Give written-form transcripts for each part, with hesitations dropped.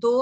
2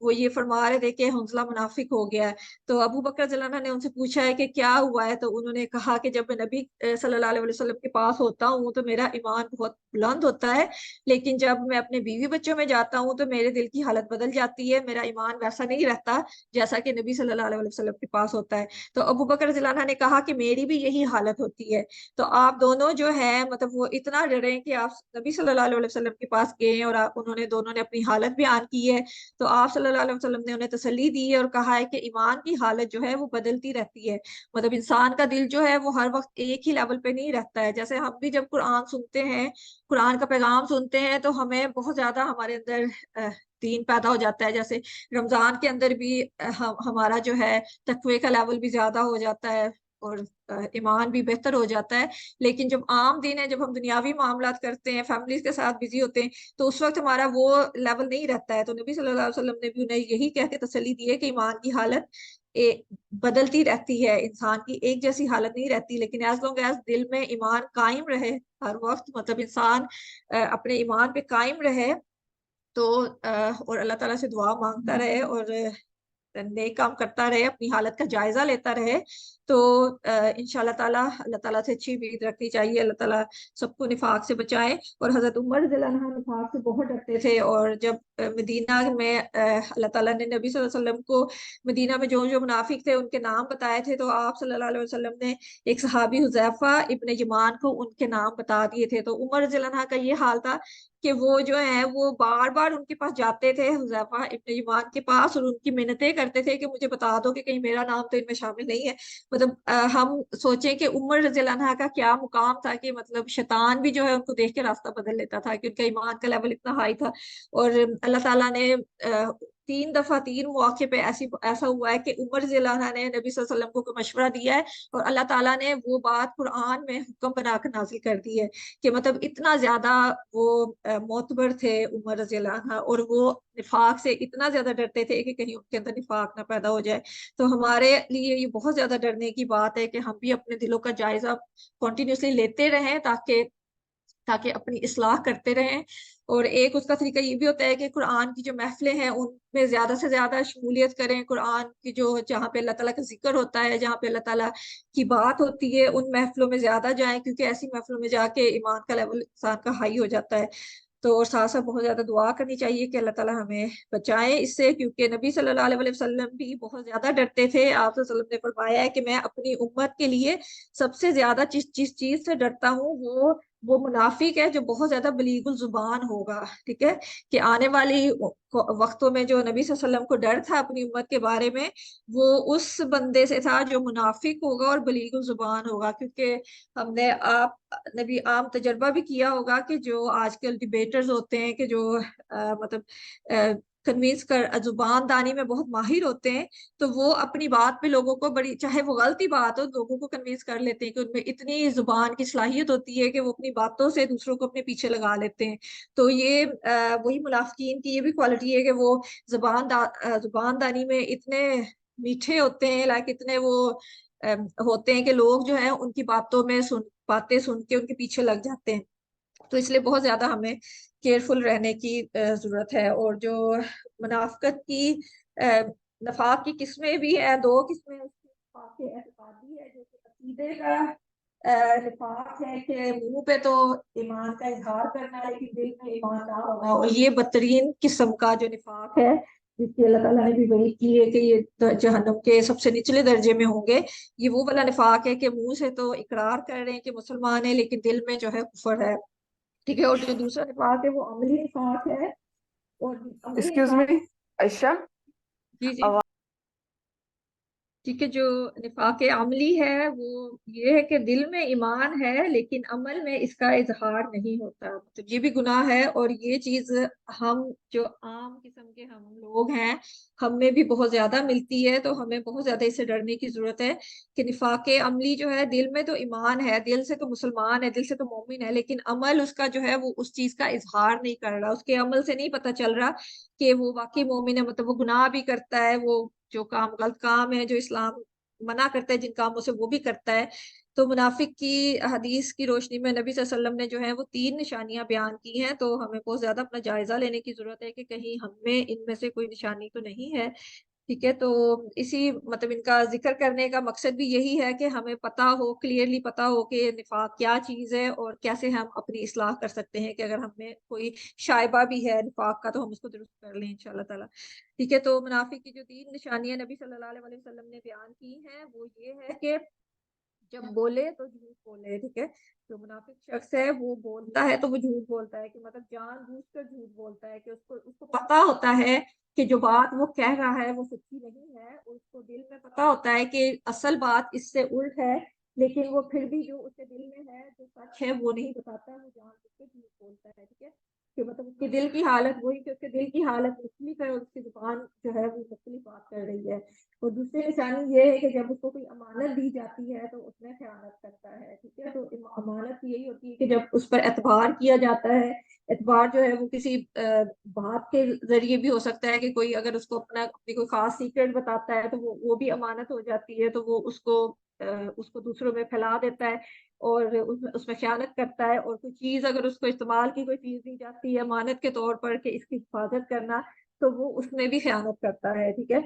وہ یہ فرما رہے تھے کہ حنظلہ منافق ہو گیا ہے. تو ابو بکر رضی اللہ عنہ نے ان سے پوچھا ہے کہ کیا ہوا ہے, تو انہوں نے کہا کہ جب میں نبی صلی اللہ علیہ وسلم کے پاس ہوتا ہوں تو میرا ایمان بہت بلند ہوتا ہے, لیکن جب میں اپنے بیوی بچوں میں جاتا ہوں تو میرے دل کی حالت بدل جاتی ہے, میرا ایمان ویسا نہیں رہتا جیسا کہ نبی صلی اللہ علیہ وسلم کے پاس ہوتا ہے. تو ابو بکر رضی اللہ عنہ نے کہا کہ میری بھی یہی حالت ہوتی ہے. تو آپ دونوں جو ہے مطلب وہ اتنا ڈرے کہ آپ نبی صلی اللہ علیہ وسلم کے پاس گئے اور انہوں نے دونوں نے اپنی حالت بیان کی ہے. تو آپ صلی اللہ علیہ وسلم نے انہیں تسلی دی ہے اور کہا ہے کہ ایمان کی حالت جو ہے وہ بدلتی رہتی ہے. مطلب انسان کا دل جو ہے وہ ہر وقت ایک ہی لیول پہ نہیں رہتا ہے. جیسے ہم بھی جب قرآن سنتے ہیں, قرآن کا پیغام سنتے ہیں, تو ہمیں بہت زیادہ ہمارے اندر دین پیدا ہو جاتا ہے. جیسے رمضان کے اندر بھی ہمارا جو ہے تقوی کا لیول بھی زیادہ ہو جاتا ہے اور ایمان بھی بہتر ہو جاتا ہے. لیکن جب عام دن ہے, جب ہم دنیاوی معاملات کرتے ہیں, فیملیز کے ساتھ بزی ہوتے ہیں, تو اس وقت ہمارا وہ لیول نہیں رہتا ہے. تو نبی صلی اللہ علیہ وسلم نے بھی انہیں یہی کہہ کے تسلی دی ہے کہ ایمان کی حالت بدلتی رہتی ہے, انسان کی ایک جیسی حالت نہیں رہتی. لیکن ایز لانگ ایز دل میں ایمان قائم رہے ہر وقت, مطلب انسان اپنے ایمان پہ قائم رہے تو اور اللہ تعالیٰ سے دعا مانگتا رہے اور نیک کام کرتا رہے, اپنی حالت کا جائزہ لیتا رہے, تو انشاءاللہ تعالیٰ اللہ تعالیٰ سے اچھی امید رکھنی چاہیے. اللہ تعالیٰ سب کو نفاق سے بچائے. اور حضرت عمر رضی اللہ عنہ نفاق سے بہت ڈرتے تھے, اور جب مدینہ میں اللہ تعالیٰ نے نبی صلی اللہ علیہ وسلم کو مدینہ میں جو جو منافق تھے ان کے نام بتائے تھے, تو آپ صلی اللہ علیہ وسلم نے ایک صحابی حذیفہ ابن یمان کو ان کے نام بتا دیے تھے. تو عمر رضی اللہ عنہ کا یہ حال تھا کہ وہ جو ہے وہ بار بار ان کے پاس جاتے تھے, حذیفہ ابن یمان کے پاس, اور ان کی منتیں کرتے تھے کہ مجھے بتا دو کہ کہیں میرا نام تو ان میں شامل نہیں ہے. مطلب ہم سوچیں کہ عمر رضی اللہ عنہ کا کیا مقام تھا کہ مطلب شیطان بھی جو ہے ان کو دیکھ کے راستہ بدل لیتا تھا کہ ان کا ایمان کا لیول اتنا ہائی تھا. اور اللہ تعالیٰ نے 3 مواقع پہ ایسا ہوا ہے کہ عمر رضی اللہ عنہ نے نبی صلی اللہ علیہ وسلم کو مشورہ دیا ہے, اور اللہ تعالیٰ نے وہ بات قرآن میں حکم بنا کر نازل کر دی ہے کہ مطلب اتنا زیادہ وہ معتبر تھے عمر رضی اللہ عنہ, اور وہ نفاق سے اتنا زیادہ ڈرتے تھے کہ کہیں ان کے اندر نفاق نہ پیدا ہو جائے. تو ہمارے لیے یہ بہت زیادہ ڈرنے کی بات ہے کہ ہم بھی اپنے دلوں کا جائزہ کنٹینیوسلی لیتے رہیں تاکہ اپنی اصلاح کرتے رہیں. اور ایک اس کا طریقہ یہ بھی ہوتا ہے کہ قرآن کی جو محفلیں ہیں ان میں زیادہ سے زیادہ شمولیت کریں. قرآن کی جو جہاں پہ اللہ تعالیٰ کا ذکر ہوتا ہے, جہاں پہ اللہ تعالیٰ کی بات ہوتی ہے, ان محفلوں میں زیادہ جائیں, کیونکہ ایسی محفلوں میں جا کے ایمان کا لیول انسان کا ہائی ہو جاتا ہے. تو اور ساتھ ساتھ بہت زیادہ دعا کرنی چاہیے کہ اللہ تعالیٰ ہمیں بچائے اس سے, کیونکہ نبی صلی اللہ علیہ وسلم بھی بہت زیادہ ڈرتے تھے. آپ صلی اللہ علیہ وسلم نے فرمایا ہے کہ میں اپنی امت کے لیے سب سے زیادہ جس چیز سے ڈرتا ہوں وہ منافق ہے جو بہت زیادہ بلیغ الزبان ہوگا. ٹھیک ہے, کہ آنے والی وقتوں میں جو نبی صلی اللہ علیہ وسلم کو ڈر تھا اپنی امت کے بارے میں, وہ اس بندے سے تھا جو منافق ہوگا اور بلیغ الزبان ہوگا. کیونکہ ہم نے نبی عام تجربہ بھی کیا ہوگا کہ جو آج کل ڈیبیٹرز ہوتے ہیں کہ جو مطلب کنوینس کر زبان دانی میں بہت ماہر ہوتے ہیں, تو وہ اپنی بات پہ لوگوں کو بڑی, چاہے وہ غلطی بات ہو, لوگوں کو کنوینس کر لیتے ہیں کہ ان میں اتنی زبان کی صلاحیت ہوتی ہے کہ وہ اپنی باتوں سے دوسروں کو اپنے پیچھے لگا لیتے ہیں. تو یہ وہی منافقین کی یہ بھی کوالٹی ہے کہ وہ زبان دانی میں اتنے میٹھے ہوتے ہیں, لائک اتنے وہ ہوتے ہیں کہ لوگ جو ہیں ان کی باتیں سن کے ان کے پیچھے لگ جاتے ہیں. تو اس لیے بہت زیادہ ہمیں کیئرفل رہنے کی ضرورت ہے. اور جو منافقت کی نفاق کی قسمیں بھی ہیں, 2 قسمیں. اس کی نفاق اعتقادی ہے جو کہ عقیدے کا نفاق ہے کہ منہ پہ تو ایمان کا اظہار کرنا ہے لیکن دل میں ایمان نہ ہونا, اور یہ بدترین قسم کا جو نفاق ہے جس کی اللہ تعالیٰ نے بھی وحی کی ہے کہ یہ جہنم کے سب سے نچلے درجے میں ہوں گے. یہ وہ والا نفاق ہے کہ منہ سے تو اقرار کر رہے ہیں کہ مسلمان ہیں لیکن دل میں جو ہے کفر ہے. ٹھیک ہے, اور جو دوسرا نفاق ہے وہ عملی نفاق ہے. اور عملی ایکسکیوز نفاق, می عائشہ, جی جی ٹھیک ہے, جو نفاق عملی ہے وہ یہ ہے کہ دل میں ایمان ہے لیکن عمل میں اس کا اظہار نہیں ہوتا. تو یہ بھی گناہ ہے, اور یہ چیز ہم جو عام قسم کے ہم لوگ ہیں ہم میں بھی بہت زیادہ ملتی ہے. تو ہمیں بہت زیادہ اس سے ڈرنے کی ضرورت ہے کہ نفاق عملی جو ہے, دل میں تو ایمان ہے, دل سے تو مسلمان ہے, دل سے تو مومن ہے, لیکن عمل اس کا جو ہے وہ اس چیز کا اظہار نہیں کر رہا, اس کے عمل سے نہیں پتہ چل رہا کہ وہ واقعی مومن ہے. مطلب وہ گناہ بھی کرتا ہے, وہ جو کام غلط کام ہے جو اسلام منع کرتا ہے جن کاموں سے وہ بھی کرتا ہے. تو منافق کی حدیث کی روشنی میں نبی صلی اللہ علیہ وسلم نے جو ہے وہ 3 نشانیاں بیان کی ہیں، تو ہمیں بہت زیادہ اپنا جائزہ لینے کی ضرورت ہے کہ کہیں ہم میں ان میں سے کوئی نشانی تو نہیں ہے، ٹھیک ہے۔ تو اسی مطلب ان کا ذکر کرنے کا مقصد بھی یہی ہے کہ ہمیں پتہ ہو، کلیئرلی پتہ ہو کہ نفاق کیا چیز ہے اور کیسے ہم اپنی اصلاح کر سکتے ہیں، کہ اگر ہم میں کوئی شائبہ بھی ہے نفاق کا تو ہم اس کو درست کر لیں انشاءاللہ تعالی، ٹھیک ہے۔ تو منافق کی جو 3 نشانیاں نبی صلی اللہ علیہ وسلم نے بیان کی ہیں وہ یہ ہے کہ جب بولے تو جھوٹ بولے، ٹھیک ہے۔ جو منافق شخص ہے وہ بولتا ہے تو وہ جھوٹ بولتا ہے، کہ مطلب جان بوجھ کر جھوٹ بولتا ہے، کہ اس کو پتا ہوتا ہے کہ جو بات وہ کہہ رہا ہے وہ سچی نہیں ہے، اور اس کو دل میں پتا ہوتا ہے کہ اصل بات اس سے الٹ ہے، لیکن وہ پھر بھی جو اس کے دل میں ہے جو سچ ہے وہ نہیں بتاتا، وہ جان بوجھ کے جھوٹ بولتا ہے، ٹھیک ہے۔ کہ مطلب اس کے دل کی حالت وہی، کہ اس کے دل کی حالت مختلف ہے اور اس کی زبان جو ہے وہ مختلف بات کر رہی ہے۔ اور دوسری نشانی یہ ہے کہ جب اس کو کوئی امانت دی جاتی ہے تو اس میں خیانت کرتا ہے، ٹھیک ہے۔ تو امانت یہی ہوتی ہے کہ جب اس پر اعتبار کیا جاتا ہے، اعتبار جو ہے وہ کسی بات کے ذریعے بھی ہو سکتا ہے، کہ کوئی اگر اس کو اپنی کوئی خاص سیکرٹ بتاتا ہے تو وہ بھی امانت ہو جاتی ہے، تو وہ اس کو دوسروں میں پھیلا دیتا ہے اور اس میں خیانت کرتا ہے، اور کوئی چیز اگر اس کو استعمال کی کوئی چیز دی جاتی ہے امانت کے طور پر کہ اس کی حفاظت کرنا، تو وہ اس میں بھی خیانت کرتا ہے، ٹھیک ہے،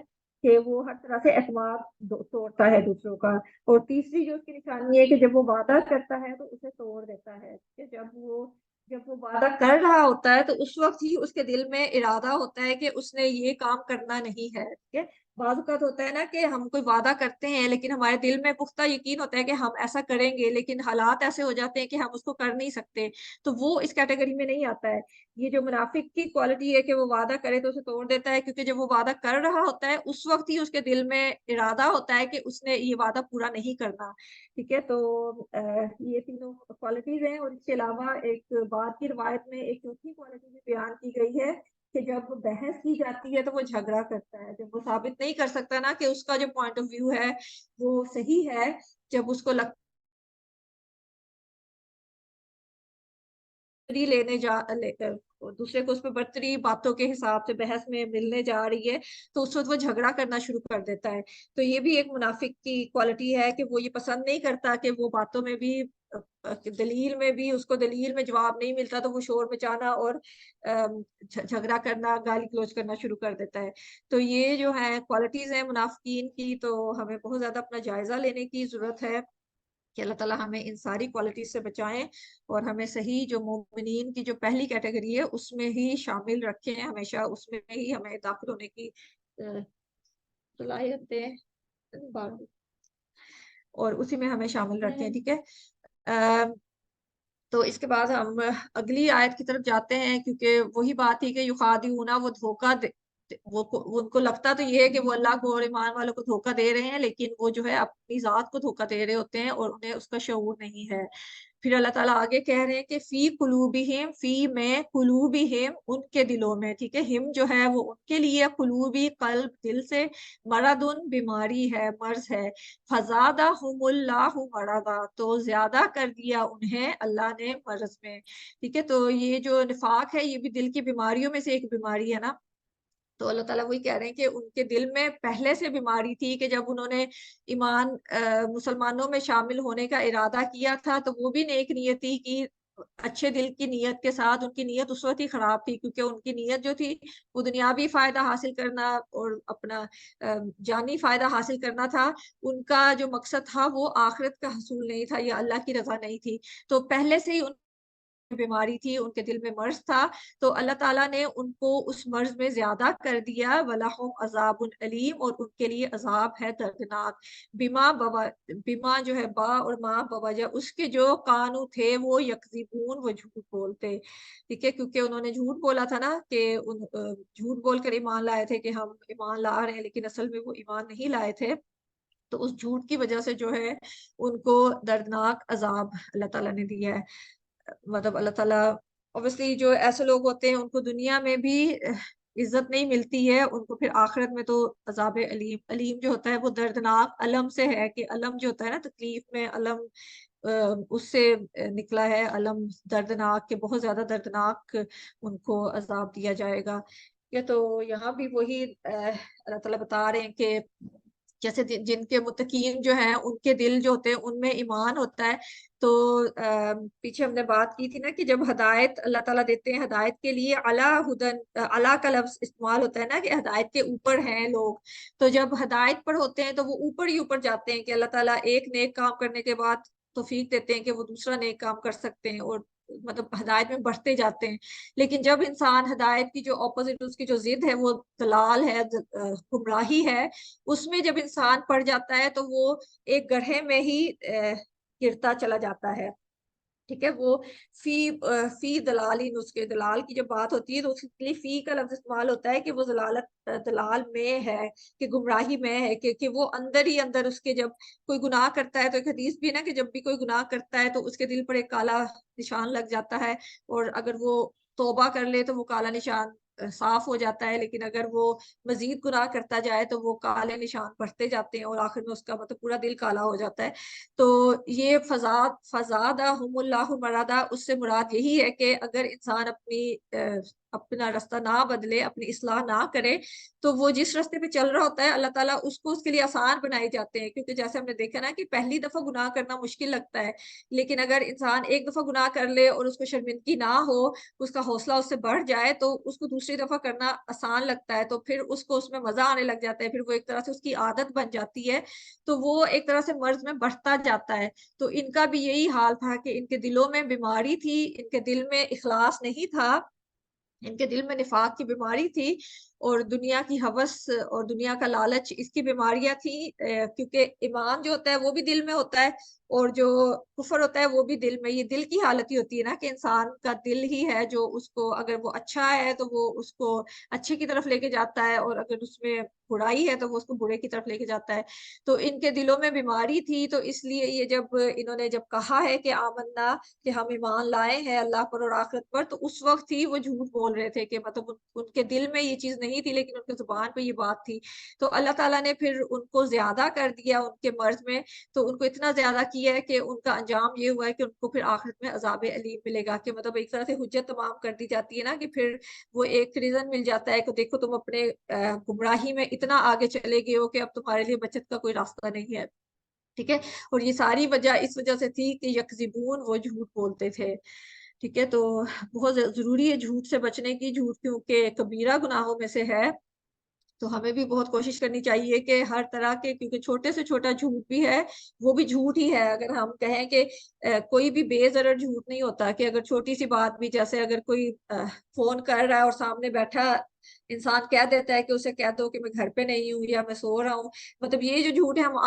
کہ وہ ہر طرح سے اعتماد توڑتا ہے دوسروں کا۔ اور تیسری جو اس کی نشانی ہے کہ جب وہ وعدہ کرتا ہے تو اسے توڑ دیتا ہے، کہ جب وہ وعدہ کر رہا ہوتا ہے تو اس وقت ہی اس کے دل میں ارادہ ہوتا ہے کہ اس نے یہ کام کرنا نہیں ہے، ٹھیک ہے۔ بعض اوقات ہوتا ہے نا کہ ہم کوئی وعدہ کرتے ہیں لیکن ہمارے دل میں پختہ یقین ہوتا ہے کہ ہم ایسا کریں گے، لیکن حالات ایسے ہو جاتے ہیں کہ ہم اس کو کر نہیں سکتے، تو وہ اس کیٹیگری میں نہیں آتا ہے۔ یہ جو منافق کی کوالٹی ہے کہ وہ وعدہ کرے تو اسے توڑ دیتا ہے، کیونکہ جب وہ وعدہ کر رہا ہوتا ہے اس وقت ہی اس کے دل میں ارادہ ہوتا ہے کہ اس نے یہ وعدہ پورا نہیں کرنا، ٹھیک ہے۔ تو یہ تینوں کوالٹیز ہیں، اور اس کے علاوہ ایک بات کی روایت میں ایک چوتھی کوالٹی بھی بیان کی گئی ہے کہ جب بحث کی جاتی ہے تو وہ جھگڑا کرتا ہے، جب وہ ثابت نہیں کر سکتا نا کہ اس کا جو پوائنٹ آف ویو ہے وہ صحیح ہے، جب اس کو لگتا لینے دوسرے کو اس پہ برتری باتوں کے حساب سے بحث میں ملنے جا رہی ہے، تو اس وقت وہ جھگڑا کرنا شروع کر دیتا ہے۔ تو یہ بھی ایک منافق کی کوالٹی ہے کہ وہ یہ پسند نہیں کرتا کہ وہ باتوں میں بھی دلیل میں بھی اس کو دلیل میں جواب نہیں ملتا تو وہ شور مچانا اور جھگڑا کرنا، گالی گلوچ کرنا شروع کر دیتا ہے۔ تو یہ جو ہے کوالٹیز ہیں منافقین کی، تو ہمیں بہت زیادہ اپنا جائزہ لینے کی ضرورت ہے کہ اللہ تعالیٰ ہمیں ان ساری کوالٹیز سے بچائیں، اور ہمیں صحیح جو مومنین کی جو پہلی کیٹیگری ہے اس میں ہی شامل رکھیں، ہمیشہ اس میں ہی ہمیں داخل ہونے کی صلاحیت دیں، اور اسی میں ہمیں شامل رکھیں، ٹھیک ہے۔ تو اس کے بعد ہم اگلی آیت کی طرف جاتے ہیں، کیونکہ وہی بات تھی کہ یخادعون، وہ دھوکہ ان کو لگتا تو یہ ہے کہ وہ اللہ کو اور ایمان والوں کو دھوکہ دے رہے ہیں، لیکن وہ جو ہے اپنی ذات کو دھوکہ دے رہے ہوتے ہیں اور انہیں اس کا شعور نہیں ہے۔ پھر اللہ تعالیٰ آگے کہہ رہے ہیں کہ فی قلوبہم، فی میں قلوبہم، ان کے دلوں میں، ٹھیک ہے، ہم جو ہے وہ ان کے لیے، قلوبی قلب دل سے، مرضن بیماری ہے، مرض ہے، فزادہم اللہ مرضا، تو زیادہ کر دیا انہیں اللہ نے مرض میں، ٹھیک ہے۔ تو یہ جو نفاق ہے یہ بھی دل کی بیماریوں میں سے ایک بیماری ہے نا۔ تو اللہ تعالیٰ وہی کہہ رہے ہیں کہ ان کے دل میں پہلے سے بیماری تھی، کہ جب انہوں نے ایمان مسلمانوں میں شامل ہونے کا ارادہ کیا تھا تو وہ بھی نیک نیتی کی، اچھے دل کی نیت کے ساتھ، ان کی نیت اس وقت ہی خراب تھی، کیونکہ ان کی نیت جو تھی وہ دنیاوی فائدہ حاصل کرنا اور اپنا جانی فائدہ حاصل کرنا تھا، ان کا جو مقصد تھا وہ آخرت کا حصول نہیں تھا یا اللہ کی رضا نہیں تھی، تو پہلے سے ہی ان بیماری تھی، ان کے دل میں مرض تھا، تو اللہ تعالیٰ نے ان کو اس مرض میں زیادہ کر دیا، وَلَهُمْ عَذَابٌ علیم، اور ان کے لیے عذاب ہے دردناک، بما جو ہے با اور ماں بوجہ اس کے جو کانو تھے وہ یکذبون، وہ جھوٹ بولتے، ٹھیک ہے، کیونکہ انہوں نے جھوٹ بولا تھا نا، کہ جھوٹ بول کر ایمان لائے تھے کہ ہم ایمان لا رہے ہیں، لیکن اصل میں وہ ایمان نہیں لائے تھے، تو اس جھوٹ کی وجہ سے جو ہے ان کو دردناک عذاب اللہ تعالیٰ نے دیا ہے۔ مطلب اللہ تعالیٰ obviously جو ایسے لوگ ہوتے ہیں ان کو دنیا میں بھی عزت نہیں ملتی ہے، ان کو پھر آخرت میں تو عذاب علیم، علیم جو ہوتا ہے وہ دردناک علم سے ہے، کہ علم جو ہوتا ہے نا تکلیف میں علم، اس سے نکلا ہے علم دردناک، کہ بہت زیادہ دردناک ان کو عذاب دیا جائے گا۔ یہ تو یہاں بھی وہی اللہ تعالیٰ بتا رہے ہیں کہ جیسے جن کے متقین جو ہیں ان کے دل جو ہوتے ہیں ان میں ایمان ہوتا ہے. تو پیچھے ہم نے بات کی تھی نا کہ جب ہدایت اللہ تعالیٰ دیتے ہیں، ہدایت کے لیے علی ہدن، علی کا لفظ استعمال ہوتا ہے نا کہ ہدایت کے اوپر ہیں لوگ. تو جب ہدایت پر ہوتے ہیں تو وہ اوپر ہی اوپر جاتے ہیں کہ اللہ تعالیٰ ایک نیک کام کرنے کے بعد توفیق دیتے ہیں کہ وہ دوسرا نیک کام کر سکتے ہیں، اور مطلب ہدایت میں بڑھتے جاتے ہیں. لیکن جب انسان ہدایت کی جو اپوزٹ، اس کی جو ضد ہے وہ دلال ہے، گمراہی ہے، اس میں جب انسان پڑ جاتا ہے تو وہ ایک گڑھے میں ہی گرتا چلا جاتا ہے. ٹھیک ہے، وہ فی دلالی نسخے، دلال کی جب بات ہوتی ہے تو اس کے لیے فی کا لفظ استعمال ہوتا ہے کہ وہ دلال میں ہے، کہ گمراہی میں ہے، کہ وہ اندر ہی اندر اس کے، جب کوئی گناہ کرتا ہے تو ایک حدیث بھی ہے نا کہ جب بھی کوئی گناہ کرتا ہے تو اس کے دل پر ایک کالا نشان لگ جاتا ہے، اور اگر وہ توبہ کر لے تو وہ کالا نشان صاف ہو جاتا ہے، لیکن اگر وہ مزید گناہ کرتا جائے تو وہ کالے نشان بڑھتے جاتے ہیں اور آخر میں اس کا مطلب پورا دل کالا ہو جاتا ہے. تو یہ فزادہم اللہ مرادا، اس سے مراد یہی ہے کہ اگر انسان اپنا راستہ نہ بدلے، اپنی اصلاح نہ کرے، تو وہ جس راستے پہ چل رہا ہوتا ہے اللہ تعالیٰ اس کو اس کے لیے آسان بنائی جاتے ہیں. کیونکہ جیسے ہم نے دیکھا نا کہ پہلی دفعہ گناہ کرنا مشکل لگتا ہے، لیکن اگر انسان ایک دفعہ گناہ کر لے اور اس کو شرمندگی نہ ہو، اس کا حوصلہ اس سے بڑھ جائے، تو اس کو دوسری دفعہ کرنا آسان لگتا ہے، تو پھر اس کو اس میں مزہ آنے لگ جاتا ہے، پھر وہ ایک طرح سے اس کی عادت بن جاتی ہے، تو وہ ایک طرح سے مرض میں بڑھتا جاتا ہے. تو ان کا بھی یہی حال تھا کہ ان کے دلوں میں بیماری تھی، ان کے دل میں اخلاص نہیں تھا، ان کے دل میں نفاق کی بیماری تھی، اور دنیا کی ہوس اور دنیا کا لالچ، اس کی بیماریاں تھیں. کیونکہ ایمان جو ہوتا ہے وہ بھی دل میں ہوتا ہے، اور جو کفر ہوتا ہے وہ بھی دل میں. یہ دل کی حالت ہی ہوتی ہے نا کہ انسان کا دل ہی ہے جو اس کو، اگر وہ اچھا ہے تو وہ اس کو اچھے کی طرف لے کے جاتا ہے، اور اگر اس میں برائی ہے تو وہ اس کو برے کی طرف لے کے جاتا ہے. تو ان کے دلوں میں بیماری تھی، تو اس لیے یہ جب انہوں نے جب کہا ہے کہ آمنا، کہ ہم ایمان لائے ہیں اللہ پر اور آخرت پر، تو اس وقت ہی وہ جھوٹ بول رہے تھے کہ مطلب ان کے دل میں یہ چیز نہیں تھی لیکن ان کے زبان پہ یہ بات تھی. تو اللہ تعالیٰ نے پھر ان کو زیادہ کر دیا ان کے مرض میں، تو ان کو اتنا زیادہ کیا ہے کہ ان کا انجام یہ ہوا ہے کہ ان کو پھر آخرت میں عذاب علیم ملے گا. کہ مطلب ایک طرح سے حجت تمام کر دی جاتی ہے نا، کہ پھر وہ ایک ریزن مل جاتا ہے کہ دیکھو تم اپنے گمراہی میں اتنا آگے چلے گئے ہو کہ اب تمہارے لیے بچت کا کوئی راستہ نہیں ہے. ٹھیک ہے، اور یہ ساری وجہ اس وجہ سے تھی کہ یکذبون، وہ جھوٹ بولتے تھے. ٹھیک ہے، تو بہت ضروری ہے جھوٹ سے بچنے کی. جھوٹ کیونکہ کبیرہ گناہوں میں سے ہے، تو ہمیں بھی بہت کوشش کرنی چاہیے کہ ہر طرح کے، کیونکہ چھوٹے سے چھوٹا جھوٹ بھی ہے وہ بھی جھوٹ ہی ہے. اگر ہم کہیں کہ کوئی بھی بے ضرر جھوٹ نہیں ہوتا، کہ اگر چھوٹی سی بات بھی، جیسے اگر کوئی فون کر رہا ہے اور سامنے بیٹھا انسان کہہ دیتا ہے کہ اسے کہہ دو کہ میں گھر پہ نہیں ہوں یا میں سو رہا ہوں، مطلب یہ جو جھوٹ ہے ہم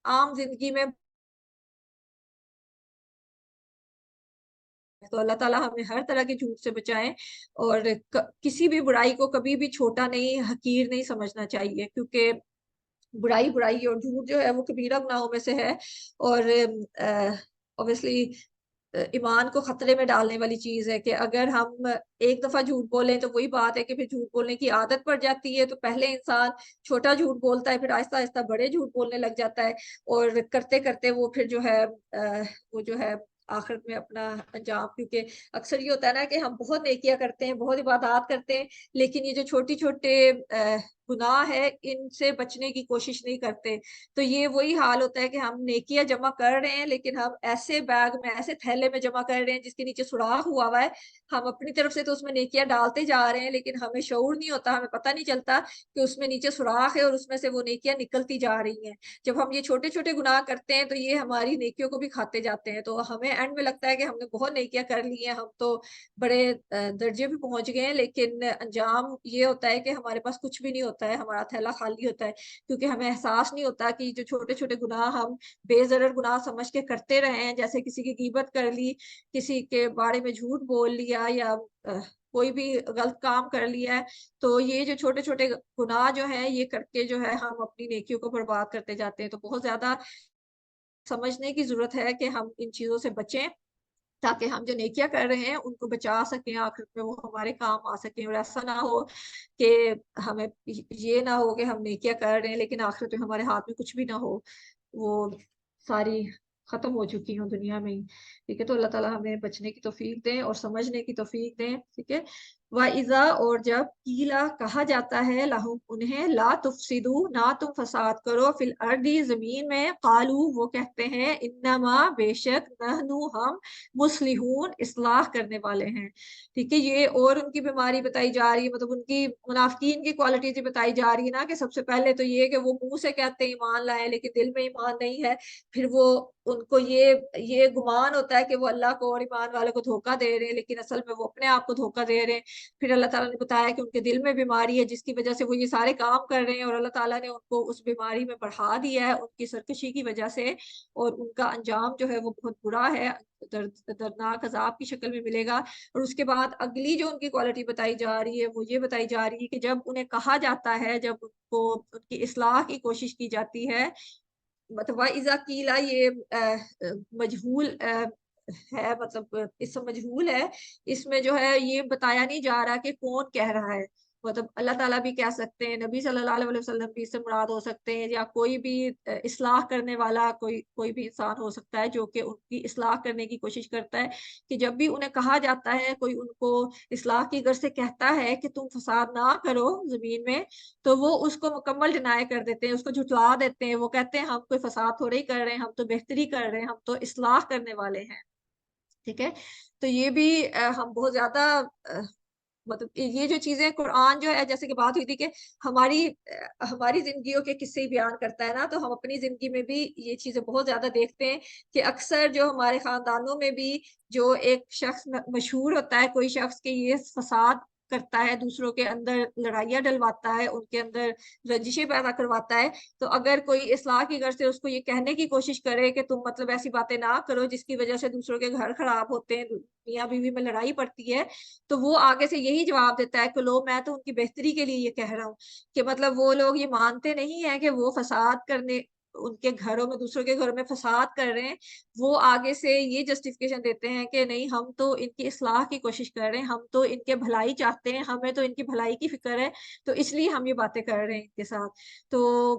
عام زندگی میں. تو اللہ تعالیٰ ہمیں ہر طرح کے جھوٹ سے بچائیں، اور کسی بھی برائی کو کبھی بھی چھوٹا نہیں، حقیر نہیں سمجھنا چاہیے، کیونکہ برائی برائی اور جھوٹ جو ہے وہ کبیرہ گناہوں میں سے ہے. اور obviously ایمان کو خطرے میں ڈالنے والی چیز ہے کہ اگر ہم ایک دفعہ جھوٹ بولیں تو وہی بات ہے کہ پھر جھوٹ بولنے کی عادت پڑ جاتی ہے. تو پہلے انسان چھوٹا جھوٹ بولتا ہے، پھر آہستہ آہستہ بڑے جھوٹ بولنے لگ جاتا ہے، اور کرتے کرتے وہ پھر جو ہے آخرت میں اپنا انجام. کیونکہ اکثر یہ ہوتا ہے نا کہ ہم بہت نیکیاں کرتے ہیں، بہت عبادات کرتے ہیں، لیکن یہ جو چھوٹی چھوٹے گناہ ہے ان سے بچنے کی کوشش نہیں کرتے. تو یہ وہی حال ہوتا ہے کہ ہم نیکیاں جمع کر رہے ہیں لیکن ہم ایسے بیگ میں، ایسے تھیلے میں جمع کر رہے ہیں جس کے نیچے سوراخ ہوا ہے. ہم اپنی طرف سے تو اس میں نیکیاں ڈالتے جا رہے ہیں، لیکن ہمیں شعور نہیں ہوتا، ہمیں پتہ نہیں چلتا کہ اس میں نیچے سوراخ ہے اور اس میں سے وہ نیکیاں نکلتی جا رہی ہیں. جب ہم یہ چھوٹے چھوٹے گناہ کرتے ہیں تو یہ ہماری نیکیوں کو بھی کھاتے جاتے ہیں. تو ہمیں اینڈ میں لگتا ہے کہ ہم نے بہت نیکیاں کر لی ہیں، ہم تو بڑے درجے پہ پہنچ گئے ہیں، لیکن انجام یہ ہوتا ہے کہ ہمارے پاس کچھ بھی نہیں ہوتا ہے، ہمارا تھیلا خالی ہوتا ہے. کیونکہ ہمیں احساس نہیں ہوتا کہ جو چھوٹے چھوٹے گناہ ہم بے ضرر گناہ سمجھ کے کرتے رہے ہیں، جیسے کسی کی غیبت کر لی، کسی کے بارے میں جھوٹ بول لیا، یا کوئی بھی غلط کام کر لیا ہے، تو یہ جو چھوٹے چھوٹے گناہ جو ہیں یہ کر کے جو ہے ہم اپنی نیکیوں کو برباد کرتے جاتے ہیں. تو بہت زیادہ سمجھنے کی ضرورت ہے کہ ہم ان چیزوں سے بچیں، تاکہ ہم جو نیکیاں کر رہے ہیں ان کو بچا سکیں، آخرت میں وہ ہمارے کام آ سکیں. اور ایسا نہ ہو کہ ہمیں یہ نہ ہو کہ ہم نیکیاں کر رہے ہیں لیکن آخرت میں ہمارے ہاتھ میں کچھ بھی نہ ہو، وہ ساری ختم ہو چکی ہوں دنیا میں ہی. ٹھیک ہے، تو اللہ تعالیٰ ہمیں بچنے کی توفیق دیں اور سمجھنے کی توفیق دیں. ٹھیک ہے، وَإِذَا اور جب قیلا کہا جاتا ہے لہم انہیں لا تفسدو نہ تم فساد کرو فی الارض زمین میں، قالو وہ کہتے ہیں انما بے شک نحنو ہم مصلحون اصلاح کرنے والے ہیں. ٹھیک ہے، یہ اور ان کی بیماری بتائی جا رہی ہے، مطلب ان کی منافقین کی کوالٹیز بتائی جا رہی ہے نا، کہ سب سے پہلے تو یہ کہ وہ منہ سے کہتے ہیں ایمان لائے لیکن دل میں ایمان نہیں ہے. پھر وہ ان کو یہ گمان ہوتا ہے کہ وہ اللہ کو اور ایمان والوں کو دھوکہ دے رہے ہیں، لیکن اصل میں وہ اپنے آپ کو دھوکہ دے رہے ہیں. پھر اللہ تعالیٰ نے بتایا کہ ان کے دل میں بیماری ہے جس کی وجہ سے وہ یہ سارے کام کر رہے ہیں، اور اللہ تعالیٰ نے ان کو اس بیماری میں بڑھا دیا ہے ان کی سرکشی کی وجہ سے، اور ان کا انجام جو ہے وہ بہت برا ہے، دردناک عذاب کی شکل میں ملے گا. اور اس کے بعد اگلی جو ان کی کوالٹی بتائی جا رہی ہے وہ یہ بتائی جا رہی ہے کہ جب انہیں کہا جاتا ہے، جب ان کو ان کی اصلاح کی کوشش کی جاتی ہے، مطلب وَإِذَا قِيلَ یہ مجہول ہے، مطلب اس سے مجہول ہے، اس میں جو ہے یہ بتایا نہیں جا رہا کہ کون کہہ رہا ہے. مطلب اللہ تعالیٰ بھی کہہ سکتے ہیں، نبی صلی اللہ علیہ وسلم بھی اس سے مراد ہو سکتے ہیں، یا کوئی بھی اصلاح کرنے والا کوئی بھی انسان ہو سکتا ہے جو کہ ان کی اصلاح کرنے کی کوشش کرتا ہے. کہ جب بھی انہیں کہا جاتا ہے، کوئی ان کو اصلاح کی غرض سے کہتا ہے کہ تم فساد نہ کرو زمین میں، تو وہ اس کو مکمل ڈینائی کر دیتے ہیں، اس کو جھٹلا دیتے ہیں. وہ کہتے ہیں ہم کوئی فساد تھوڑے ہی کر رہے ہیں، ہم تو بہتری کر رہے ہیں، ہم تو اصلاح کرنے والے ہیں. ٹھیک ہے، تو یہ بھی ہم بہت زیادہ مطلب یہ جو چیزیں قرآن جو ہے، جیسے کہ بات ہوئی تھی کہ ہماری زندگیوں کے قصے بیان کرتا ہے نا، تو ہم اپنی زندگی میں بھی یہ چیزیں بہت زیادہ دیکھتے ہیں کہ اکثر جو ہمارے خاندانوں میں بھی جو ایک شخص مشہور ہوتا ہے، کوئی شخص کے یہ فساد کرتا ہے، دوسروں کے اندر لڑائیاں ڈلواتا ہے، ان کے اندر رنجشیں پیدا کرواتا ہے، تو اگر کوئی اصلاح کی غرض سے اس کو یہ کہنے کی کوشش کرے کہ تم مطلب ایسی باتیں نہ کرو جس کی وجہ سے دوسروں کے گھر خراب ہوتے ہیں، میاں بیوی میں لڑائی پڑتی ہے، تو وہ آگے سے یہی جواب دیتا ہے کہ لو میں تو ان کی بہتری کے لیے یہ کہہ رہا ہوں. کہ مطلب وہ لوگ یہ مانتے نہیں ہیں کہ وہ فساد کرنے، ان کے گھروں میں، دوسروں کے گھروں میں فساد کر رہے ہیں. وہ آگے سے یہ جسٹیفیکیشن دیتے ہیں کہ نہیں، ہم تو ان کی اصلاح کی کوشش کر رہے ہیں، ہم تو ان کے بھلائی چاہتے ہیں، ہمیں تو ان کی بھلائی کی فکر ہے، تو اس لیے ہم یہ باتیں کر رہے ہیں ان کے ساتھ. تو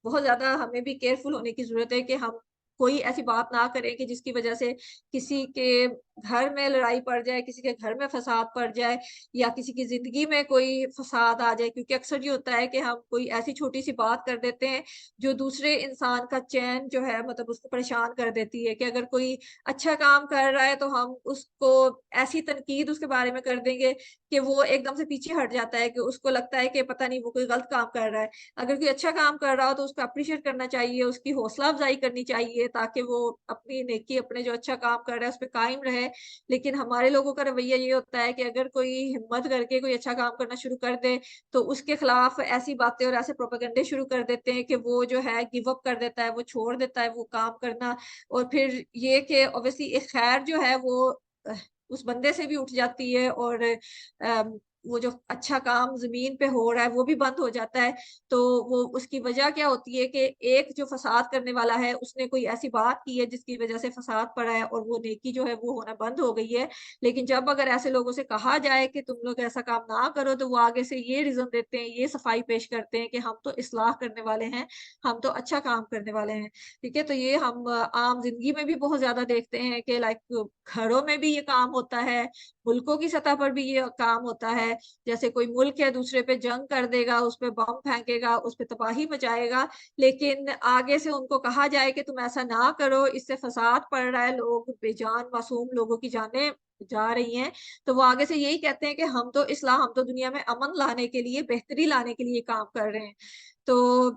بہت زیادہ ہمیں بھی کیئرفل ہونے کی ضرورت ہے کہ ہم کوئی ایسی بات نہ کریں کہ جس کی وجہ سے کسی کے گھر میں لڑائی پڑ جائے، کسی کے گھر میں فساد پڑ جائے، یا کسی کی زندگی میں کوئی فساد آ جائے. کیونکہ اکثر یہ ہوتا ہے کہ ہم کوئی ایسی چھوٹی سی بات کر دیتے ہیں جو دوسرے انسان کا چین جو ہے مطلب اس کو پریشان کر دیتی ہے. کہ اگر کوئی اچھا کام کر رہا ہے تو ہم اس کو ایسی تنقید اس کے بارے میں کر دیں گے کہ وہ ایک دم سے پیچھے ہٹ جاتا ہے، کہ اس کو لگتا ہے کہ پتہ نہیں وہ کوئی غلط کام کر رہا ہے. اگر کوئی اچھا کام کر رہا ہو تو اس کو اپریشیٹ کرنا چاہیے، اس کی حوصلہ افزائی کرنی چاہیے، تاکہ وہ اپنی نیکی، اپنے جو اچھا کام کر رہا ہے اس پہ قائم رہے. لیکن ہمارے لوگوں کا رویہ یہ ہوتا ہے کہ اگر کوئی ہمت کر کے کوئی اچھا کام کرنا شروع کر دے تو اس کے خلاف ایسی باتیں اور ایسے پروپیگنڈے شروع کر دیتے ہیں کہ وہ جو ہے گیو اپ کر دیتا ہے، وہ چھوڑ دیتا ہے وہ کام کرنا. اور پھر یہ کہ اوبیسلی ایک خیر جو ہے وہ اس بندے سے بھی اٹھ جاتی ہے، اور وہ جو اچھا کام زمین پہ ہو رہا ہے وہ بھی بند ہو جاتا ہے. تو وہ اس کی وجہ کیا ہوتی ہے کہ ایک جو فساد کرنے والا ہے اس نے کوئی ایسی بات کی ہے جس کی وجہ سے فساد پڑا ہے، اور وہ نیکی جو ہے وہ ہونا بند ہو گئی ہے. لیکن جب اگر ایسے لوگوں سے کہا جائے کہ تم لوگ ایسا کام نہ کرو، تو وہ آگے سے یہ ریزن دیتے ہیں، یہ صفائی پیش کرتے ہیں کہ ہم تو اصلاح کرنے والے ہیں، ہم تو اچھا کام کرنے والے ہیں. ٹھیک ہے، تو یہ ہم عام زندگی میں بھی بہت زیادہ دیکھتے ہیں کہ لائک گھروں میں بھی یہ کام ہوتا ہے، ملکوں کی سطح پر بھی یہ کام ہوتا ہے. جیسے کوئی ملک ہے دوسرے پہ جنگ کر دے گا، اس پہ بم پھینکے گا، اس پہ تباہی مچائے گا، لیکن آگے سے ان کو کہا جائے کہ تم ایسا نہ کرو، اس سے فساد پڑ رہا ہے، لوگ بے جان معصوم لوگوں کی جانیں جا رہی ہیں، تو وہ آگے سے یہی کہتے ہیں کہ ہم تو اصلاح، ہم تو دنیا میں امن لانے کے لیے، بہتری لانے کے لیے کام کر رہے ہیں. تو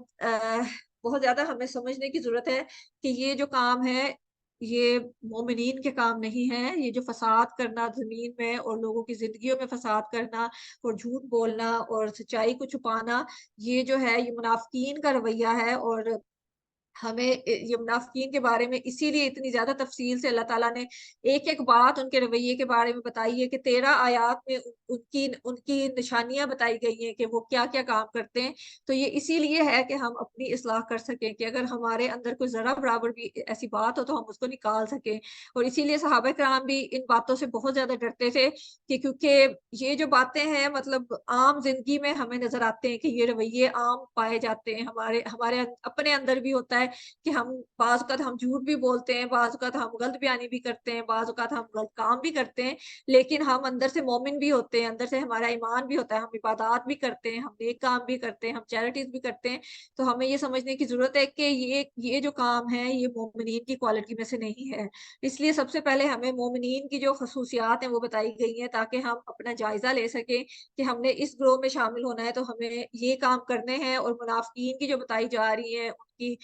بہت زیادہ ہمیں سمجھنے کی ضرورت ہے کہ یہ جو کام ہے یہ مومنین کے کام نہیں ہے. یہ جو فساد کرنا زمین میں اور لوگوں کی زندگیوں میں فساد کرنا اور جھوٹ بولنا اور سچائی کو چھپانا، یہ جو ہے یہ منافقین کا رویہ ہے. اور ہمیں یہ منافقین کے بارے میں اسی لیے اتنی زیادہ تفصیل سے اللہ تعالیٰ نے ایک ایک بات ان کے رویے کے بارے میں بتائی ہے کہ 13 آیات میں ان کی نشانیاں بتائی گئی ہیں کہ وہ کیا کیا کام کرتے ہیں. تو یہ اسی لیے ہے کہ ہم اپنی اصلاح کر سکیں، کہ اگر ہمارے اندر کوئی ذرا برابر بھی ایسی بات ہو تو ہم اس کو نکال سکیں. اور اسی لیے صحابہ کرام بھی ان باتوں سے بہت زیادہ ڈرتے تھے، کہ کیونکہ یہ جو باتیں ہیں مطلب عام زندگی میں ہمیں نظر آتے ہیں کہ یہ رویے عام پائے جاتے ہیں، ہمارے اپنے اندر بھی ہوتا ہے ہے کہ ہم بعض اوقات ہم جھوٹ بھی بولتے ہیں, بعض اوقات ہم غلط بیانی بھی کرتے ہیں, بعض اوقات ہم غلط کام بھی کرتے ہیں, لیکن ہم اندر سے مومن بھی ہوتے ہیں, اندر سے ہمارا ایمان بھی ہوتا ہے, ہم عبادات بھی کرتے ہیں, ہم نیک کام بھی کرتے ہیں, ہم چیریٹیز بھی کرتے ہیں. تو ہمیں یہ سمجھنے کی ضرورت ہے کہ یہ جو کام ہے یہ مومنین کی کوالٹی میں سے نہیں ہے. اس لیے سب سے پہلے ہمیں مومنین کی جو خصوصیات ہیں وہ بتائی گئی ہیں تاکہ ہم اپنا جائزہ لے سکیں کہ ہم نے اس گروہ میں شامل ہونا ہے تو ہمیں یہ کام کرنے ہیں. اور منافقین کی جو بتائی جا رہی ہیں ان کی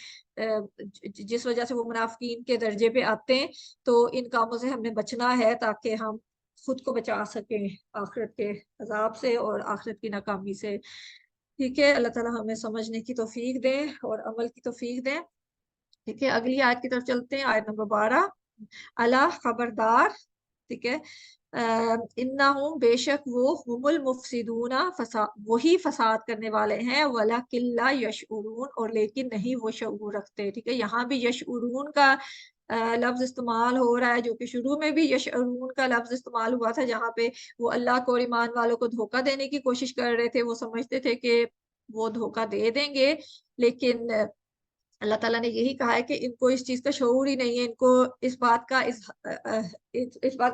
جس وجہ سے وہ منافقین کے درجے پہ آتے ہیں, تو ان کاموں سے ہم نے بچنا ہے تاکہ ہم خود کو بچا سکیں آخرت کے عذاب سے اور آخرت کی ناکامی سے. ٹھیک ہے, اللہ تعالیٰ ہمیں سمجھنے کی توفیق دیں اور عمل کی توفیق دیں. ٹھیک ہے, اگلی آیت کی طرف چلتے ہیں, آیت نمبر 12. اللہ خبردار, ٹھیک ہے, انہم بے شک وہ ہم المفسدون وہی فساد کرنے والے ہیں, ولکن لا یشعرون اور لیکن نہیں وہ شعور رکھتے. ٹھیک ہے, یہاں بھی یشعرون کا لفظ استعمال ہو رہا ہے جو کہ شروع میں بھی یشعرون کا لفظ استعمال ہوا تھا, جہاں پہ وہ اللہ کو اور ایمان والوں کو دھوکہ دینے کی کوشش کر رہے تھے. وہ سمجھتے تھے کہ وہ دھوکہ دے دیں گے, لیکن اللہ تعالیٰ نے یہی کہا ہے کہ ان کو اس چیز کا شعور ہی نہیں ہے, ان کو اس بات کا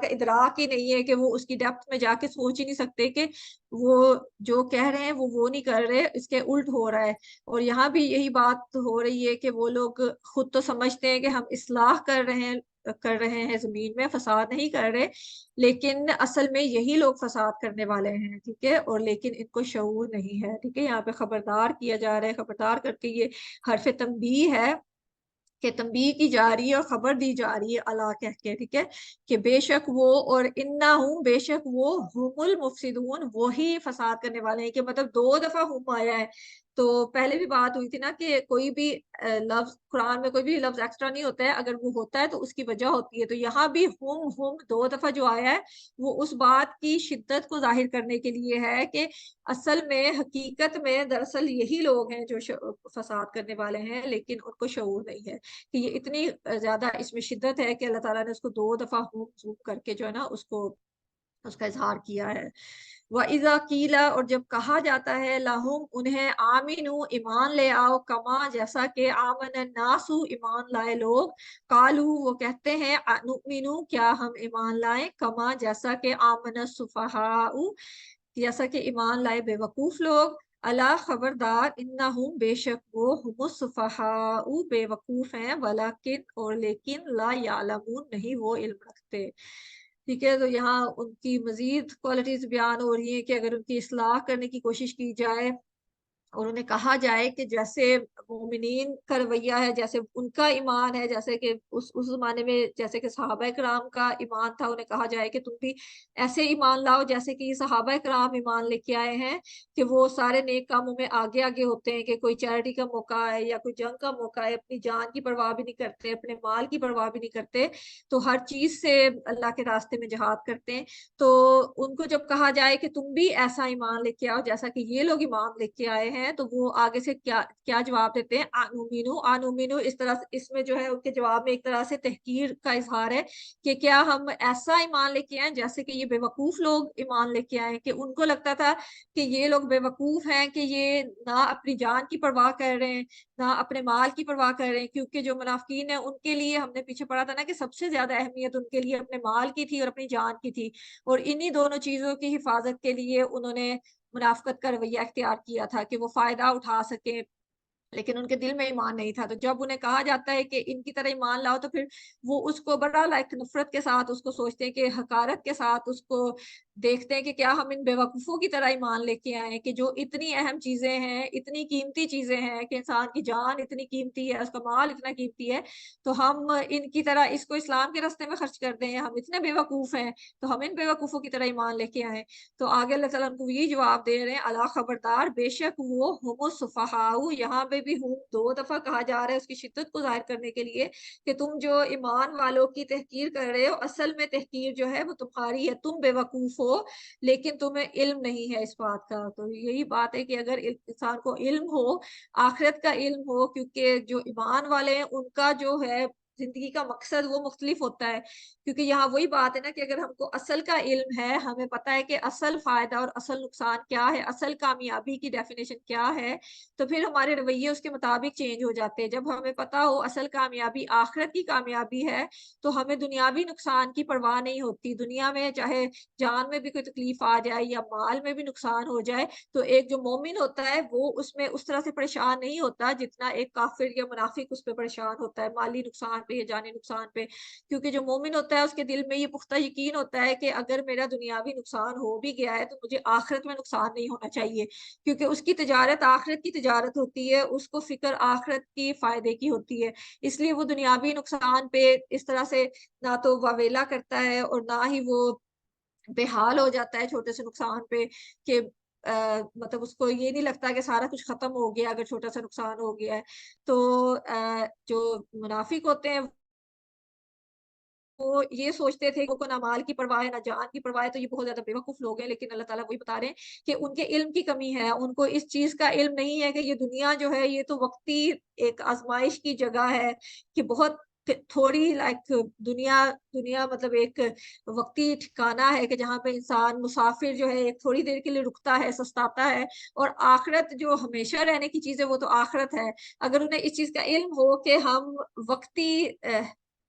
ادراک ہی نہیں ہے کہ وہ اس کی ڈیپتھ میں جا کے سوچ ہی نہیں سکتے کہ وہ جو کہہ رہے ہیں وہ نہیں کر رہے, اس کے الٹ ہو رہا ہے. اور یہاں بھی یہی بات ہو رہی ہے کہ وہ لوگ خود تو سمجھتے ہیں کہ ہم اصلاح کر رہے ہیں زمین میں, فساد نہیں کر رہے, لیکن اصل میں یہی لوگ فساد کرنے والے ہیں. ٹھیک ہے, اور لیکن ان کو شعور نہیں ہے. ٹھیک ہے, یہاں پہ خبردار کیا جا رہا ہے, خبردار کر کے یہ حرف تنبیہ ہے کہ تنبیہ کی جا رہی ہے اور خبر دی جا رہی ہے اللہ کہہ کے. ٹھیک ہے, کہ بے شک وہ اور انہم بے شک وہ ہم المفسدون وہی فساد کرنے والے ہیں. کہ مطلب 2 دفعہ ہم آیا ہے. تو پہلے بھی بات ہوئی تھی نا کہ کوئی بھی لفظ قرآن میں کوئی بھی لفظ ایکسٹرا نہیں ہوتا ہے, اگر وہ ہوتا ہے تو اس کی وجہ ہوتی ہے. تو یہاں بھی ہم 2 دفعہ جو آیا ہے وہ اس بات کی شدت کو ظاہر کرنے کے لیے ہے کہ اصل میں حقیقت میں دراصل یہی لوگ ہیں جو فساد کرنے والے ہیں, لیکن ان کو شعور نہیں ہے. کہ یہ اتنی زیادہ اس میں شدت ہے کہ اللہ تعالیٰ نے اس کو 2 دفعہ زوم کر کے جو ہے نا اس کا اظہار کیا ہے. وَإِذَا قِيلَ اور جب کہا جاتا ہے لَهُمْ انہیں آمِنُوا ایمان لے آؤ, کما جیسا کہ آمن الناس ایمان لائے لوگ, قالوا وہ کہتے ہیں نؤمنوا کیا ہم ایمان لائیں, کما جیسا کہ آمن السفہاء جیسا کہ ایمان لائے بے وقوف لوگ, اللہ خبردار انہم بے شک وہ ہم السفہاء بے وقوف ہیں, ولکن اور لیکن لا یعلمون نہیں وہ علم رکھتے. ٹھیک ہے, تو یہاں ان کی مزید کوالٹیز بیان ہو رہی ہیں کہ اگر ان کی اصلاح کرنے کی کوشش کی جائے اور انہیں کہا جائے کہ جیسے مومنین کا رویہ ہے, جیسے ان کا ایمان ہے, جیسے کہ اس زمانے میں جیسے کہ صحابہ کرام کا ایمان تھا, انہیں کہا جائے کہ تم بھی ایسے ایمان لاؤ جیسے کہ یہ صحابہ کرام ایمان لے کے آئے ہیں, کہ وہ سارے نیک کاموں میں آگے آگے ہوتے ہیں, کہ کوئی چیریٹی کا موقع ہے یا کوئی جنگ کا موقع ہے, اپنی جان کی پرواہ بھی نہیں کرتے, اپنے مال کی پرواہ بھی نہیں کرتے, تو ہر چیز سے اللہ کے راستے میں جہاد کرتے ہیں. تو ان کو جب کہا جائے کہ تم بھی ایسا ایمان لے کے آؤ جیسا کہ یہ لوگ ایمان لے کے آئے ہیں, تو وہ آگے سے کیا جواب دیتے ہیں, آنومینو. اس طرح سے اس میں جو ہے ان کے جواب میں ایک طرح سے تحقیر کا اظہار ہے کہ کیا ہم ایسا ایمان لے کے آئے جیسے کہ یہ بے وقوف لوگ ایمان لے کے آئے, کہ ان کو لگتا تھا کہ یہ لوگ بے وقوف ہیں, کہ یہ نہ اپنی جان کی پرواہ کر رہے ہیں نہ اپنے مال کی پرواہ کر رہے ہیں. کیونکہ جو منافقین ہیں ان کے لیے ہم نے پیچھے پڑھا تھا نا کہ سب سے زیادہ اہمیت ان کے لیے اپنے مال کی تھی اور اپنی جان کی تھی, اور انہی دونوں چیزوں کی حفاظت کے لیے انہوں نے منافقت کا رویہ اختیار کیا تھا کہ وہ فائدہ اٹھا سکیں, لیکن ان کے دل میں ایمان نہیں تھا. تو جب انہیں کہا جاتا ہے کہ ان کی طرح ایمان لاؤ, تو پھر وہ اس کو بڑا نفرت کے ساتھ اس کو سوچتے ہیں, کہ حقارت کے ساتھ اس کو دیکھتے ہیں کہ کیا ہم ان بے وقوفوں کی طرح ایمان لے کے آئے, کہ جو اتنی اہم چیزیں ہیں, اتنی قیمتی چیزیں ہیں, کہ انسان کی جان اتنی قیمتی ہے, اس کا مال اتنا قیمتی ہے, تو ہم ان کی طرح اس کو اسلام کے راستے میں خرچ کر دیں, ہم اتنے بے وقوف ہیں تو ہم ان بے وقوفوں کی طرح ایمان لے کے آئے. تو آگے اللہ تعالیٰ ان کو یہ جواب دے رہے ہیں, اللہ خبردار بے شک وہ ہم السفہاء, یہاں پہ بھی ہم 2 دفعہ کہا جا رہا ہے اس کی شدت کو ظاہر کرنے کے لیے کہ تم جو ایمان والوں کی تحقیر کر رہے ہو, اصل میں تحقیر جو ہے وہ تمہاری ہے, تم بے وقوف ہو لیکن تمہیں علم نہیں ہے اس بات کا. تو یہی بات ہے کہ اگر انسان کو علم ہو, آخرت کا علم ہو, کیونکہ جو ایمان والے ہیں ان کا جو ہے زندگی کا مقصد وہ مختلف ہوتا ہے، کیونکہ یہاں وہی بات ہے نا کہ اگر ہم کو اصل کا علم ہے، ہمیں پتہ ہے کہ اصل فائدہ اور اصل نقصان کیا ہے، اصل کامیابی کی ڈیفینیشن کیا ہے، تو پھر ہمارے رویے اس کے مطابق چینج ہو جاتے ہیں۔ جب ہمیں پتہ ہو اصل کامیابی آخرت کی کامیابی ہے، تو ہمیں دنیاوی نقصان کی پرواہ نہیں ہوتی۔ دنیا میں چاہے جان میں بھی کوئی تکلیف آ جائے یا مال میں بھی نقصان ہو جائے، تو ایک جو مومن ہوتا ہے وہ اس میں اس طرح سے پریشان نہیں ہوتا جتنا ایک کافر یا منافق اس پہ پریشان ہوتا ہے، مالی نقصان پہ یا جانی نقصان پہ۔ کیونکہ جو مومن ہوتا ہے اس کے دل میں یہ پختہ یقین ہوتا ہے کہ اگر میرا دنیاوی نقصان ہو بھی گیا ہے تو مجھے آخرت میں نقصان نہیں ہونا چاہیے، کیونکہ اس کی تجارت آخرت کی تجارت ہوتی ہے، اس کو فکر آخرت کی فائدے کی ہوتی ہے۔ اس لیے وہ دنیاوی نقصان پہ اس طرح سے نہ تو واویلا کرتا ہے اور نہ ہی وہ بے حال ہو جاتا ہے چھوٹے سے نقصان پہ، کہ مطلب اس کو یہ نہیں لگتا کہ سارا کچھ ختم ہو گیا اگر چھوٹا سا نقصان ہو گیا ہے۔ تو جو منافق ہوتے ہیں وہ یہ سوچتے تھے کہ نہ مال کی پرواہ ہے نہ جان کی پرواہ ہے، تو یہ بہت زیادہ بیوقوف لوگ ہیں، لیکن اللہ تعالیٰ وہی بتا رہے ہیں کہ ان کے علم کی کمی ہے، ان کو اس چیز کا علم نہیں ہے کہ یہ دنیا جو ہے یہ تو وقتی ایک آزمائش کی جگہ ہے، کہ بہت تھوڑی لائک دنیا مطلب ایک وقتی ٹھکانہ ہے کہ جہاں پہ انسان مسافر جو ہے ایک تھوڑی دیر کے لیے رکتا ہے، سستاتا ہے، اور آخرت جو ہمیشہ رہنے کی چیز ہے وہ تو آخرت ہے۔ اگر انہیں اس چیز کا علم ہو کہ ہم وقتی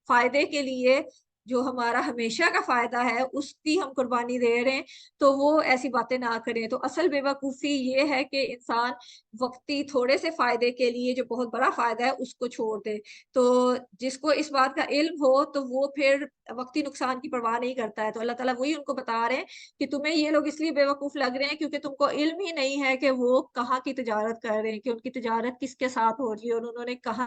فائدے کے لیے جو ہمارا ہمیشہ کا فائدہ ہے اس کی ہم قربانی دے رہے ہیں، تو وہ ایسی باتیں نہ کریں۔ تو اصل بے وقوفی یہ ہے کہ انسان وقتی تھوڑے سے فائدے کے لیے جو بہت بڑا فائدہ ہے اس کو چھوڑ دے۔ تو جس کو اس بات کا علم ہو تو وہ پھر وقتی نقصان کی پرواہ نہیں کرتا ہے۔ تو اللہ تعالیٰ وہی ان کو بتا رہے ہیں کہ تمہیں یہ لوگ اس لیے بے وقوف لگ رہے ہیں کیونکہ تم کو علم ہی نہیں ہے کہ وہ کہاں کی تجارت کر رہے ہیں، کہ ان کی تجارت کس کے ساتھ ہو رہی ہے، اور انہوں نے کہاں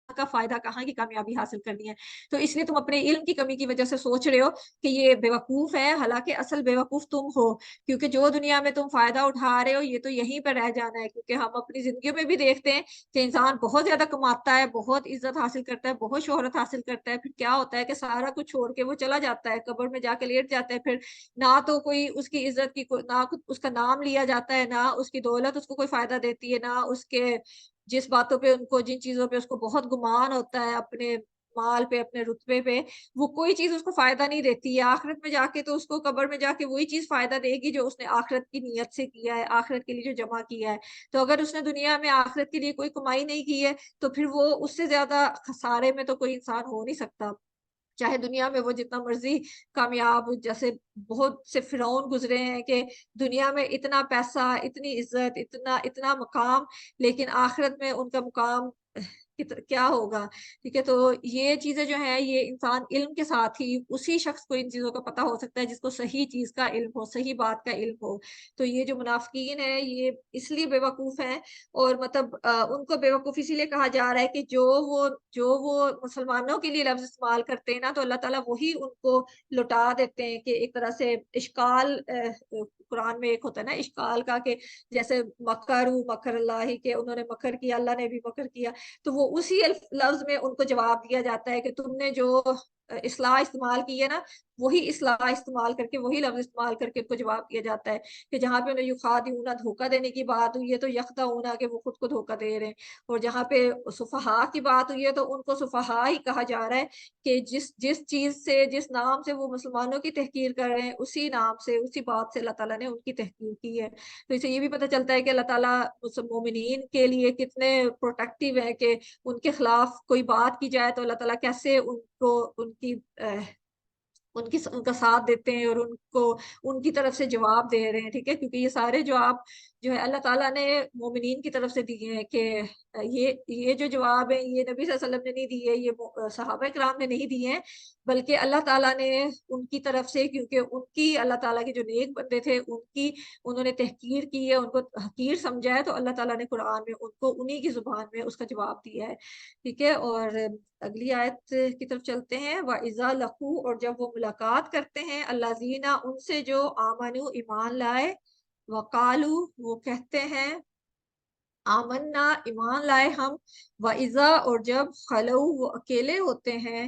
کا فائدہ، کہاں کی کامیابی حاصل کرنی ہے۔ تو اس لیے تم اپنے علم کی کمی کی وجہ سے سوچ رہے ہو کہ یہ بیوقوف ہے، حالانکہ اصل بیوقوف تم ہو، کیونکہ جو دنیا میں تم فائدہ اٹھا رہے ہو یہ تو یہیں پہ رہ جانا ہے۔ کیونکہ ہم اپنی زندگیوں میں بھی دیکھتے ہیں کہ انسان بہت زیادہ کماتا ہے، بہت عزت حاصل کرتا ہے، بہت شہرت حاصل کرتا ہے، پھر کیا ہوتا ہے کہ سارا کچھ چھوڑ کے وہ چلا جاتا ہے، قبر میں جا کے لیٹ جاتا ہے، پھر نہ تو کوئی اس کی عزت کی نہ اس کا نام لیا جاتا ہے، نہ اس کی دولت اس کو کوئی فائدہ دیتی ہے، نہ اس کے جس باتوں پہ ان کو جن چیزوں پہ اس کو بہت گمان ہوتا ہے، اپنے مال پہ، اپنے رتبے پہ، وہ کوئی چیز اس کو فائدہ نہیں دیتی ہے۔ آخرت میں جا کے تو اس کو قبر میں جا کے وہی چیز فائدہ دے گی جو اس نے آخرت کی نیت سے کیا ہے، آخرت کے لیے جو جمع کیا ہے۔ تو اگر اس نے دنیا میں آخرت کے لیے کوئی کمائی نہیں کی ہے تو پھر وہ اس سے زیادہ خسارے میں تو کوئی انسان ہو نہیں سکتا۔ چاہے دنیا میں وہ جتنا مرضی کامیاب، جیسے بہت سے فرعون گزرے ہیں کہ دنیا میں اتنا پیسہ، اتنی عزت، اتنا مقام، لیکن آخرت میں ان کا مقام کیا ہوگا؟ ٹھیک ہے، تو یہ چیزیں جو ہیں یہ انسان علم کے ساتھ ہی اسی شخص کو ان چیزوں کا پتہ ہو سکتا ہے جس کو صحیح چیز کا علم ہو، صحیح بات کا علم ہو۔ تو یہ جو منافقین ہیں یہ اس لیے بے وقوف ہیں، اور مطلب ان کو بے وقوف اسی لیے کہا جا رہا ہے کہ جو وہ مسلمانوں کے لیے لفظ استعمال کرتے ہیں نا، تو اللہ تعالیٰ وہی ان کو لٹا دیتے ہیں، کہ ایک طرح سے اشکال قرآن میں ایک ہوتا ہے نا اشکال کا، کہ جیسے مکروا مکر اللہ، کہ انہوں نے مکر کیا، اللہ نے بھی مکر کیا، تو وہ اسی لفظ میں ان کو جواب دیا جاتا ہے کہ تم نے جو اصلاح استعمال کی ہے نا، وہی اصلاح استعمال کر کے، وہی لفظ استعمال کر کے ان کو جواب دیا جاتا ہے، کہ جہاں پہ انہیں یخادعون دھوکہ دینے کی بات ہوئی ہے تو یخدعون کہ وہ خود کو دھوکہ دے رہے ہیں، اور جہاں پہ سفہاء کی بات ہوئی ہے تو ان کو سفہاء ہی کہا جا رہا ہے، کہ جس چیز سے، جس نام سے وہ مسلمانوں کی تحقیر کر رہے ہیں، اسی نام سے، اسی بات سے اللہ تعالیٰ نے ان کی تحقیر کی ہے۔ تو اسے یہ بھی پتہ چلتا ہے کہ اللہ تعالیٰ مومنین کے لیے کتنے پروٹیکٹیو ہے، کہ ان کے خلاف کوئی بات کی جائے تو اللہ تعالیٰ کیسے ان کو ان کا ساتھ دیتے ہیں، اور ان کو ان کی طرف سے جواب دے رہے ہیں۔ ٹھیک ہے، کیونکہ یہ سارے جواب جو ہے اللہ تعالیٰ نے مومنین کی طرف سے دیے ہیں، کہ یہ جو جواب ہے یہ نبی صلی اللہ علیہ وسلم نے نہیں دیے، یہ صحابہ کرام نے نہیں دیے ہیں، بلکہ اللہ تعالیٰ نے ان کی طرف سے، کیونکہ ان کی اللہ تعالیٰ کے جو نیک بندے تھے انہوں نے تحقیر کی ہے، ان کو حقیر سمجھا ہے، تو اللہ تعالیٰ نے قرآن میں ان کو انہی کی زبان میں اس کا جواب دیا ہے۔ ٹھیک ہے، اور اگلی آیت کی طرف چلتے ہیں۔ وَإِذَا لَقُوا، اور جب وہ ملاقات کرتے ہیں، الَّذِينَ ان سے جو آمنوا ایمان لائے، وَقَالُوا وہ کہتے ہیں، آمنا ایمان لائے ہم، وَإِذَا اور جب خلو وہ اکیلے ہوتے ہیں،